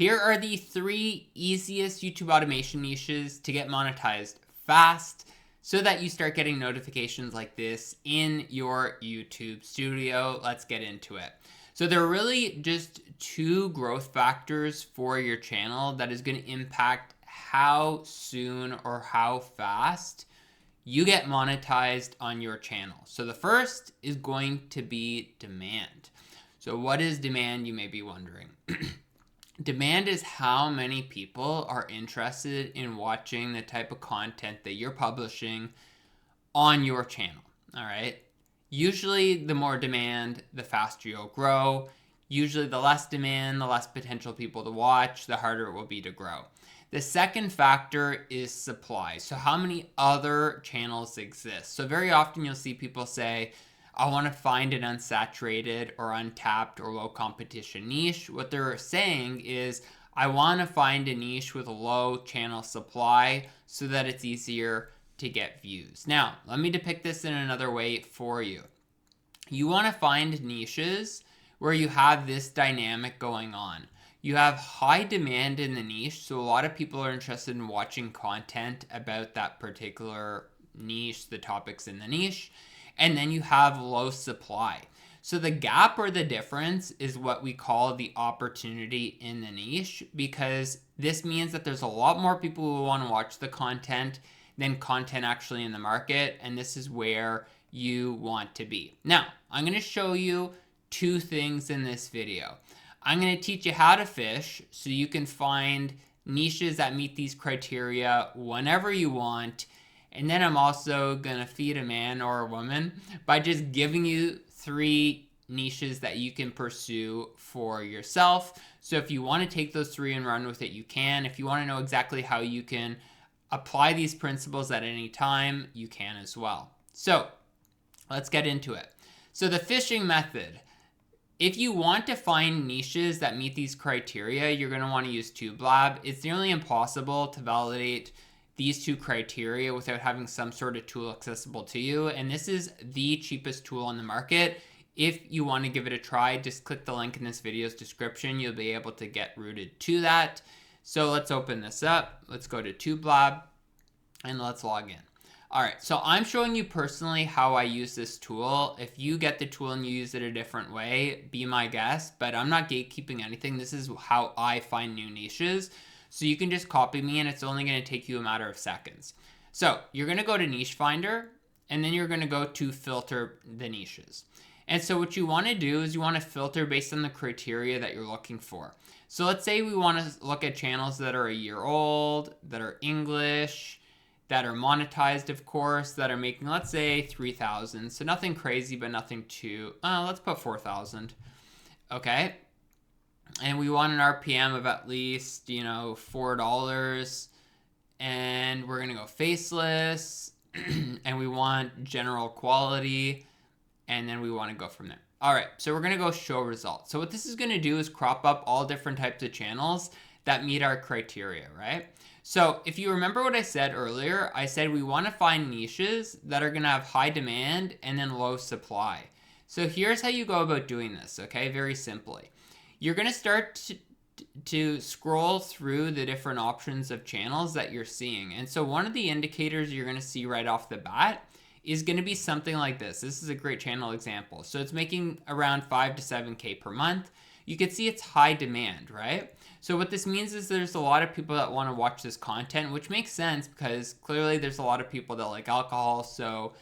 Here are the 3 easiest YouTube automation niches to get monetized fast so that you start getting notifications like this in your YouTube studio. Let's get into it. So there are really just 2 growth factors for your channel that is going to impact how soon or how fast you get monetized on your channel. So the first is going to be demand. So what is demand, you may be wondering. Demand is how many people are interested in watching the type of content that you're publishing on your channel, all right? Usually the more demand, the faster you'll grow. Usually the less demand, the less potential people to watch, the harder it will be to grow. The second factor is supply. So how many other channels exist? So very often you'll see people say, I want to find an unsaturated or untapped or low competition niche. What they're saying is, I want to find a niche with a low channel supply so that it's easier to get views. Now, let me depict this in another way for you. You want to find niches where you have this dynamic going on. You have high demand in the niche, so a lot of people are interested in watching content about that particular niche, the topics in the niche. And then you have low supply. So the gap or the difference is what we call the opportunity in the niche, because this means that there's a lot more people who want to watch the content than content actually in the market. And this is where you want to be. Now, I'm going to show you 2 things in this video. I'm going to teach you how to fish so you can find niches that meet these criteria whenever you want. And then I'm also going to feed a man or a woman by just giving you 3 niches that you can pursue for yourself. So if you want to take those 3 and run with it, you can. If you want to know exactly how you can apply these principles at any time, you can as well. So let's get into it. So the fishing method. If you want to find niches that meet these criteria, you're going to want to use TubeLab. It's nearly impossible to validate these 2 criteria without having some sort of tool accessible to you. And this is the cheapest tool on the market. If you want to give it a try, just click the link in this video's description. You'll be able to get routed to that. So let's open this up. Let's go to TubeLab and let's log in. All right, so I'm showing you personally how I use this tool. If you get the tool and you use it a different way, be my guest, but I'm not gatekeeping anything. This is how I find new niches. So you can just copy me and it's only going to take you a matter of seconds. So you're going to go to Niche Finder and then you're going to go to filter the niches. And so what you want to do is you want to filter based on the criteria that you're looking for. So let's say we want to look at channels that are a year old, that are English, that are monetized, of course, that are making, let's say, 3,000. So nothing crazy, but nothing too, let's put 4,000. Okay. And we want an RPM of at least, $4. And we're going to go faceless. And we want general quality. And then we want to go from there. All right, so we're going to go show results. So what this is going to do is crop up all different types of channels that meet our criteria, right? So if you remember what I said earlier, I said we want to find niches that are going to have high demand and then low supply. So here's how you go about doing this, okay? Very simply. You're going to start to scroll through the different options of channels that you're seeing. And so one of the indicators you're going to see right off the bat is going to be something like this. This is a great channel example. So it's making around 5 to 7K per month. You can see it's high demand, right? So what this means is there's a lot of people that want to watch this content, which makes sense because clearly there's a lot of people that like alcohol. So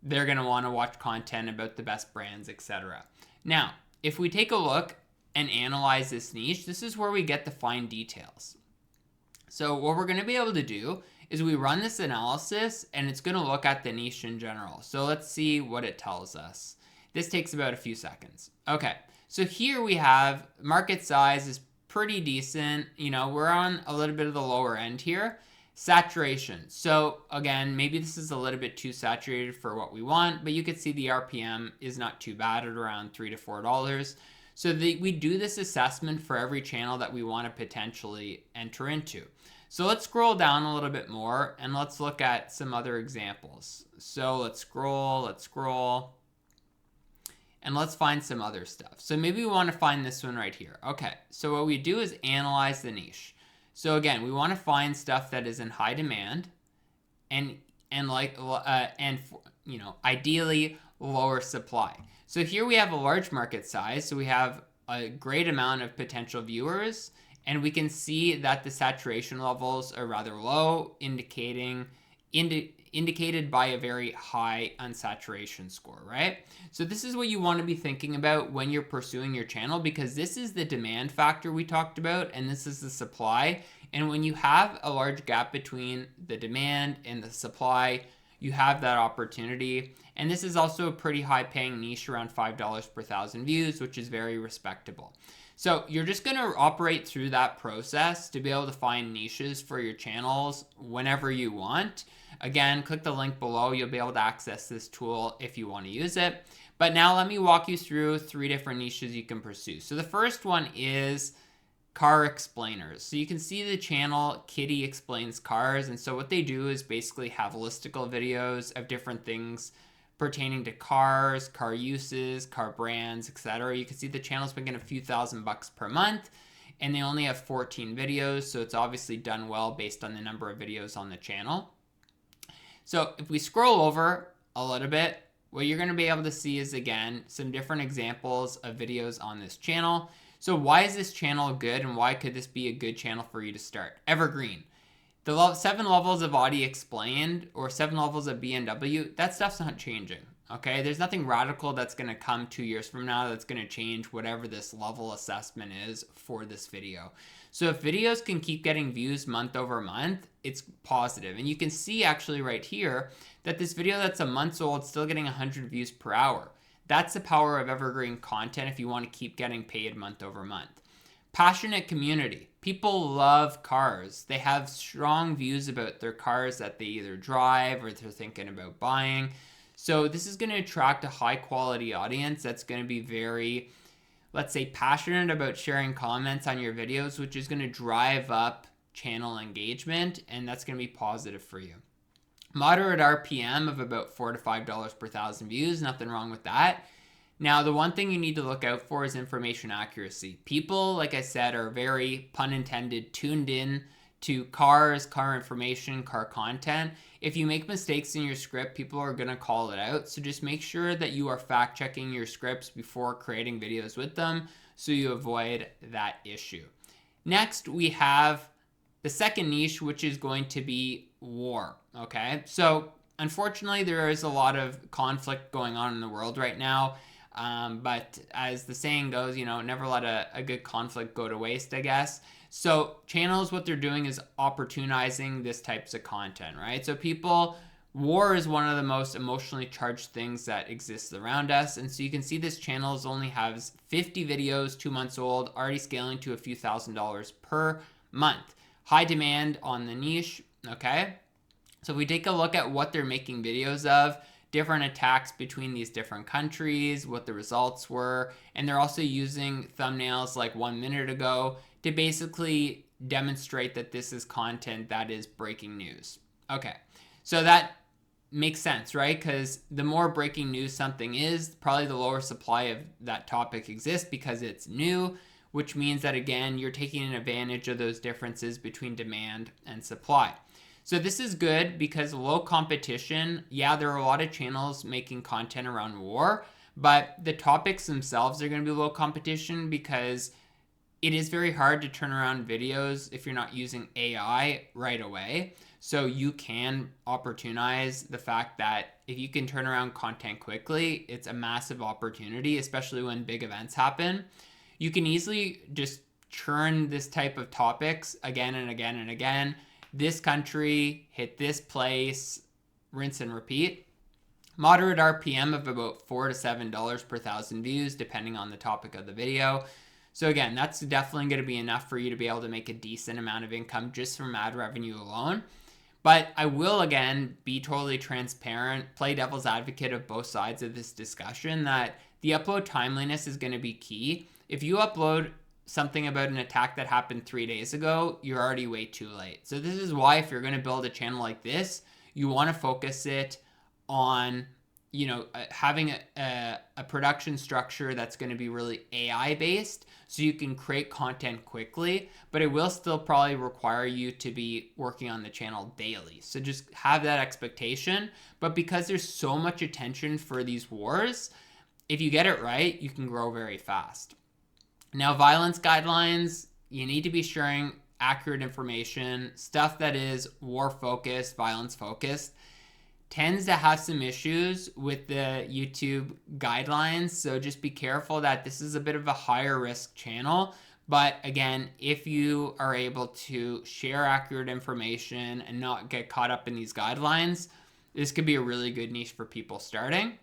they're going to want to watch content about the best brands, etc. Now, if we take a look and analyze this niche, this is where we get the fine details. So what we're going to be able to do is we run this analysis and it's going to look at the niche in general. So let's see what it tells us. This takes about a few seconds. Okay, so here we have market size is pretty decent. We're on a little bit of the lower end here. Saturation. So again, maybe this is a little bit too saturated for what we want, but you can see the RPM is not too bad at around $3 to $4. So we do this assessment for every channel that we want to potentially enter into. So let's scroll down a little bit more and let's look at some other examples. So let's scroll. and let's find some other stuff. So maybe we want to find this one right here. Okay, so what we do is analyze the niche. So again, we want to find stuff that is in high demand and ideally lower supply. So here we have a large market size, so we have a great amount of potential viewers, and we can see that the saturation levels are rather low, indicated by a very high unsaturation score, right? So this is what you want to be thinking about when you're pursuing your channel, because this is the demand factor we talked about, and this is the supply. And when you have a large gap between the demand and the supply, you have that opportunity. And this is also a pretty high paying niche, around $5 per 1,000 views, which is very respectable. So you're just going to operate through that process to be able to find niches for your channels whenever you want. Again, click the link below. You'll be able to access this tool if you want to use it. But now let me walk you through 3 different niches you can pursue. So the first one is car explainers. So you can see the channel Kitty Explains Cars. And so what they do is basically have listicle videos of different things pertaining to cars, car uses, car brands, etc. You can see the channel's making a few $1,000 per month, and they only have 14 videos, so it's obviously done well based on the number of videos on the channel. So if we scroll over a little bit, what you're going to be able to see is, again, some different examples of videos on this channel. So why is this channel good, and why could this be a good channel for you to start? Evergreen. The 7 levels of Audi explained, or 7 levels of BMW, that stuff's not changing, okay? There's nothing radical that's going to come 2 years from now that's going to change whatever this level assessment is for this video. So if videos can keep getting views month over month, it's positive. And you can see actually right here that this video that's a month old is still getting 100 views per hour. That's the power of evergreen content if you want to keep getting paid month over month. Passionate community. People love cars. They have strong views about their cars that they either drive or they're thinking about buying. So this is going to attract a high quality audience that's going to be very, let's say, passionate about sharing comments on your videos, which is going to drive up channel engagement, and that's going to be positive for you. Moderate RPM of about $4 to $5 per 1,000 views. Nothing wrong with that. Now, the one thing you need to look out for is information accuracy. People, like I said, are very, pun intended, tuned in to cars, car information, car content. If you make mistakes in your script, people are going to call it out. So just make sure that you are fact checking your scripts before creating videos with them so you avoid that issue. Next, we have the second niche, which is going to be war. Okay, so unfortunately, there is a lot of conflict going on in the world right now. But as the saying goes, never let a good conflict go to waste, I guess. So channels, what they're doing is opportunizing this types of content, right? So war is one of the most emotionally charged things that exists around us. And so you can see this channel only has 50 videos, 2 months old, already scaling to a few $1,000s per month. High demand on the niche, okay? So if we take a look at what they're making videos of, different attacks between these different countries, what the results were, and they're also using thumbnails like 1 minute ago to basically demonstrate that this is content that is breaking news. Okay, so that makes sense, right? Because the more breaking news something is, probably the lower supply of that topic exists because it's new, which means that, again, you're taking advantage of those differences between demand and supply. So this is good because low competition, yeah, there are a lot of channels making content around war, but the topics themselves are going to be low competition because it is very hard to turn around videos if you're not using AI right away. So you can opportunize the fact that if you can turn around content quickly, it's a massive opportunity, especially when big events happen. You can easily just churn this type of topics again and again and again. This country, hit this place, rinse and repeat. Moderate RPM of about $4 to $7 per 1,000 views, depending on the topic of the video. So again, that's definitely going to be enough for you to be able to make a decent amount of income just from ad revenue alone. But I will, again, be totally transparent, play devil's advocate of both sides of this discussion, that the upload timeliness is going to be key. If you upload something about an attack that happened 3 days ago, you're already way too late. So this is why if you're going to build a channel like this, you want to focus it on having a production structure that's going to be really AI based, so you can create content quickly, but it will still probably require you to be working on the channel daily. So just have that expectation. But because there's so much attention for these wars, if you get it right, you can grow very fast. Now, violence guidelines, you need to be sharing accurate information. Stuff that is war focused, violence focused, tends to have some issues with the YouTube guidelines. So just be careful that this is a bit of a higher risk channel. But again, if you are able to share accurate information and not get caught up in these guidelines, this could be a really good niche for people starting.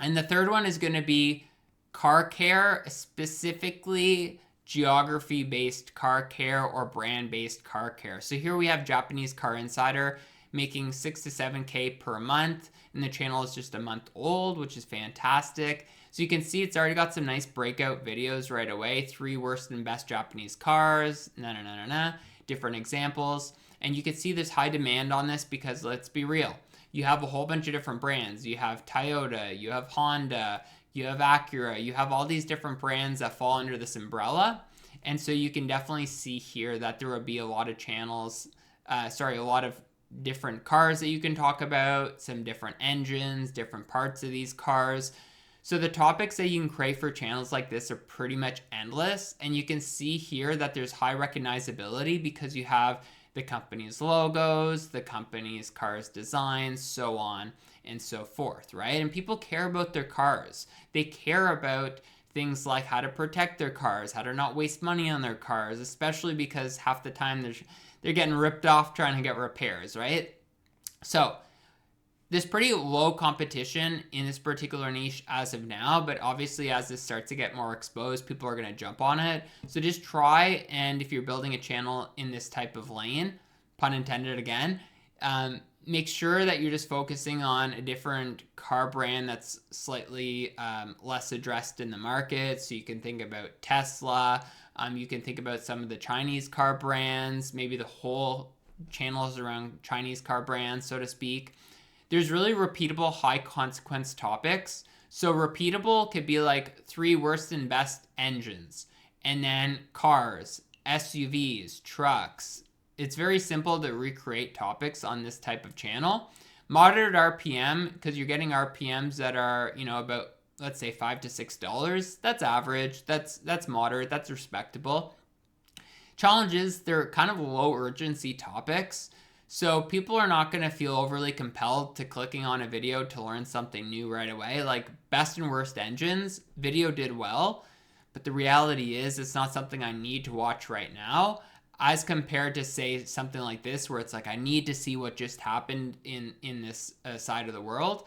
And the third one is going to be car care, specifically geography-based car care or brand-based car care. So here we have Japanese Car Insider making 6 to 7K per month, and the channel is just a month old, which is fantastic. So you can see it's already got some nice breakout videos right away. 3 worst and best Japanese cars, different examples. And you can see there's high demand on this because, let's be real, you have a whole bunch of different brands. You have Toyota, you have Honda, you have Acura, you have all these different brands that fall under this umbrella. And so you can definitely see here that there will be a lot of channels, a lot of different cars that you can talk about, some different engines, different parts of these cars. So the topics that you can create for channels like this are pretty much endless. And you can see here that there's high recognizability because you have the company's logos, the company's cars designs, so on and so forth, right? And people care about their cars. They care about things like how to protect their cars, how to not waste money on their cars, especially because half the time they're getting ripped off trying to get repairs, right? So there's pretty low competition in this particular niche as of now, but obviously as this starts to get more exposed, people are going to jump on it. So just try, and if you're building a channel in this type of lane, pun intended again, make sure that you're just focusing on a different car brand that's slightly less addressed in the market. So you can think about Tesla. You can think about some of the Chinese car brands. Maybe the whole channel is around Chinese car brands, so to speak. There's really repeatable, high consequence topics. So repeatable could be like 3 worst and best engines, and then cars, SUVs, trucks. It's very simple to recreate topics on this type of channel. Moderate RPM, because you're getting RPMs that are, about, let's say, $5 to $6. That's average. That's moderate. That's respectable. Challenges, they're kind of low urgency topics. So people are not going to feel overly compelled to clicking on a video to learn something new right away. Like best and worst engines, video did well, but the reality is it's not something I need to watch right now, as compared to, say, something like this where it's like I need to see what just happened in this side of the world.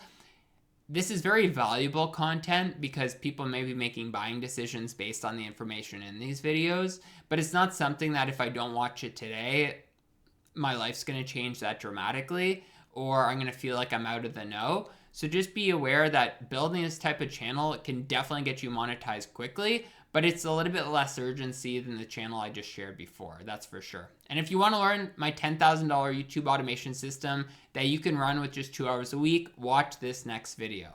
This is very valuable content because people may be making buying decisions based on the information in these videos, but it's not something that if I don't watch it today, my life's going to change that dramatically, or I'm going to feel like I'm out of the know. So just be aware that building this type of channel can definitely get you monetized quickly, but it's a little bit less urgency than the channel I just shared before, that's for sure. And if you want to learn my $10,000 YouTube automation system that you can run with just 2 hours a week, watch this next video.